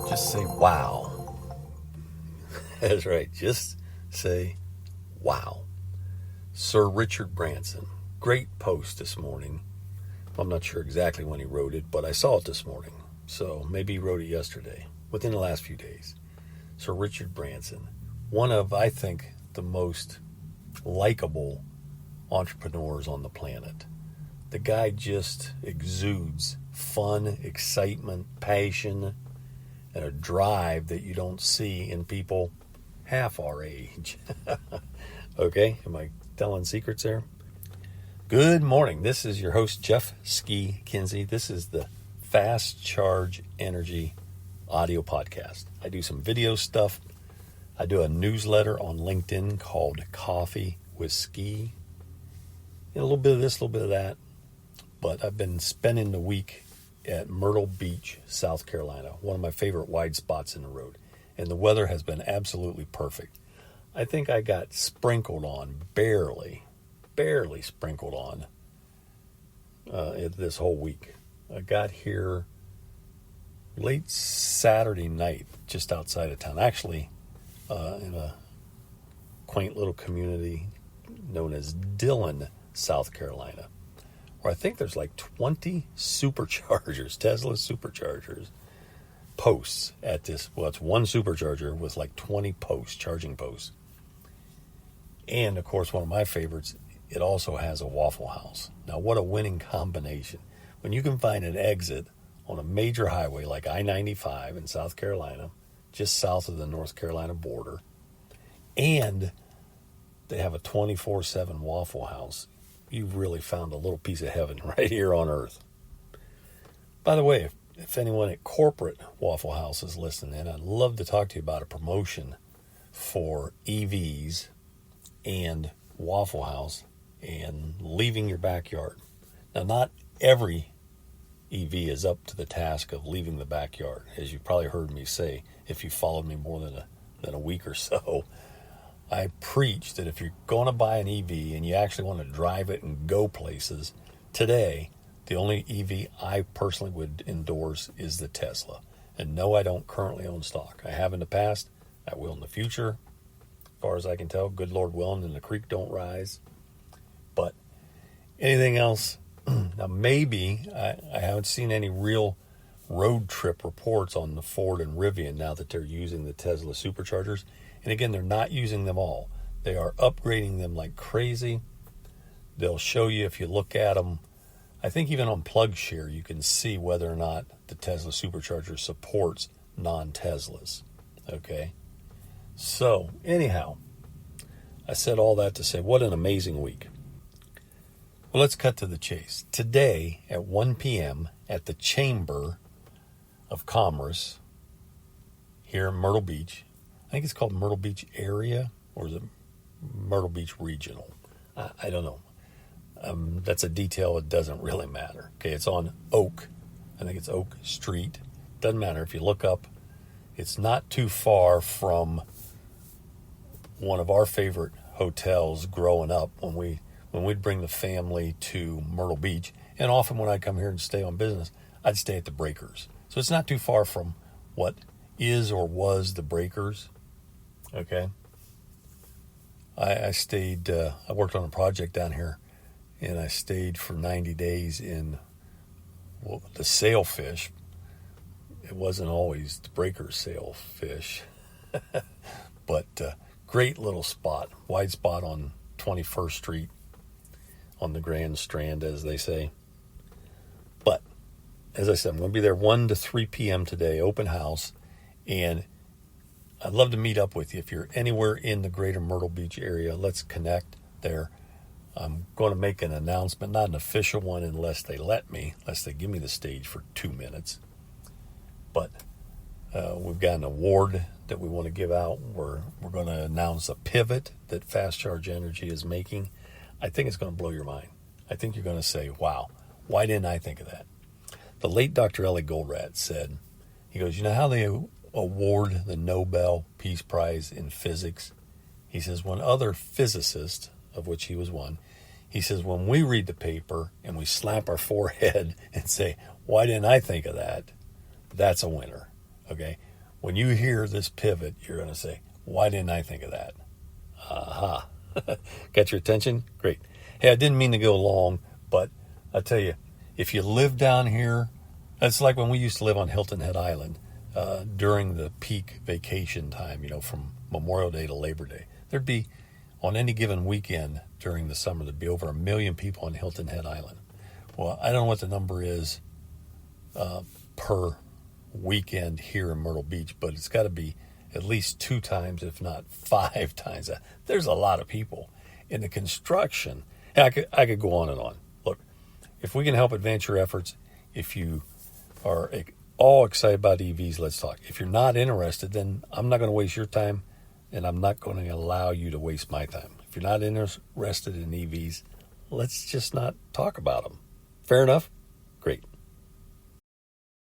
Just say wow. That's right. Just say wow. Sir Richard Branson. Great post this morning. I'm not sure exactly when he wrote it, but I saw it this morning. So maybe he wrote it yesterday, within the last few days. Sir Richard Branson. One of, I think, the most likable entrepreneurs on the planet. The guy just exudes fun, excitement, passion, and a drive that you don't see in people half our age. Okay, am I telling secrets there? Good morning. This is your host, Jeff Ski Kinsey. This is the Fast Charge Energy audio podcast. I do some video stuff. I do a newsletter on LinkedIn called Coffee with Ski. A little bit of this, a little bit of that. But I've been spending the week at Myrtle Beach, South Carolina, one of my favorite wide spots in the road. And the weather has been absolutely perfect. I think I got sprinkled on, barely sprinkled on this whole week. I got here late Saturday night, just outside of town. Actually, in a quaint little community known as Dillon, South Carolina, where I think there's like 20 superchargers, Tesla superchargers, posts at this. Well, it's one supercharger with like 20 posts, charging posts. And, of course, one of my favorites, it also has a Waffle House. Now, what a winning combination. When you can find an exit on a major highway like I-95 in South Carolina, just south of the North Carolina border, and they have a 24/7 Waffle House, you've really found a little piece of heaven right here on earth. By the way, if anyone at corporate Waffle House is listening, I'd love to talk to you about a promotion for EVs and Waffle House and leaving your backyard. Now, not every EV is up to the task of leaving the backyard, as you probably heard me say if you followed me more than a week or so. I preach that if you're going to buy an EV and you actually want to drive it and go places, today, the only EV I personally would endorse is the Tesla. And no, I don't currently own stock. I have in the past. I will in the future. As far as I can tell, good Lord willing, and the creek don't rise. But anything else? Now, maybe I haven't seen any real road trip reports on the Ford and Rivian now that they're using the Tesla superchargers. And again, they're not using them all. They are upgrading them like crazy. They'll show you if you look at them. I think even on PlugShare, you can see whether or not the Tesla supercharger supports non-Teslas. Okay? So, anyhow, I said all that to say, what an amazing week. Well, let's cut to the chase. Today at 1 p.m. at the Chamber of Commerce here in Myrtle Beach, I think it's called Myrtle Beach Area, or is it Myrtle Beach Regional? I don't know. That's a detail. It doesn't really matter. Okay, it's on Oak. I think it's Oak Street. Doesn't matter. If you look up, it's not too far from one of our favorite hotels growing up when we'd bring the family to Myrtle Beach. And often when I'd come here and stay on business, I'd stay at the Breakers. So it's not too far from what is or was the Breakers. Okay. I stayed, I worked on a project down here, and I stayed for 90 days in the sailfish. It wasn't always the Breakers sailfish, but great little spot, wide spot on 21st Street on the Grand Strand, as they say. But as I said, I'm going to be there 1 to 3 p.m. today, open house, and I'd love to meet up with you. If you're anywhere in the greater Myrtle Beach area, let's connect there. I'm going to make an announcement, not an official one unless they let me, unless they give me the stage for 2 minutes. But we've got an award that we want to give out. We're going to announce a pivot that Fast Charge Energy is making. I think it's going to blow your mind. I think you're going to say, wow, why didn't I think of that? The late Dr. Ellie Goldratt said, he goes, you know how they award the Nobel Peace Prize in physics? He says, when other physicists, of which he was one, he says, when we read the paper and we slap our forehead and say, why didn't I think of that? That's a winner, okay? When you hear this pivot, you're going to say, why didn't I think of that? Aha. Got your attention? Great. Hey, I didn't mean to go long, but I tell you, if you live down here, it's like when we used to live on Hilton Head Island during the peak vacation time, from Memorial Day to Labor Day. There'd be, on any given weekend during the summer, there'd be over 1 million people on Hilton Head Island. Well, I don't know what the number is per weekend here in Myrtle Beach, but it's got to be at least 2 times, if not 5 times that. There's a lot of people in the construction. I could go on and on. Look, if we can help advance your efforts, if you are all excited about EVs, let's talk. If you're not interested, then I'm not going to waste your time, and I'm not going to allow you to waste my time. If you're not interested in EVs, let's just not talk about them. Fair enough?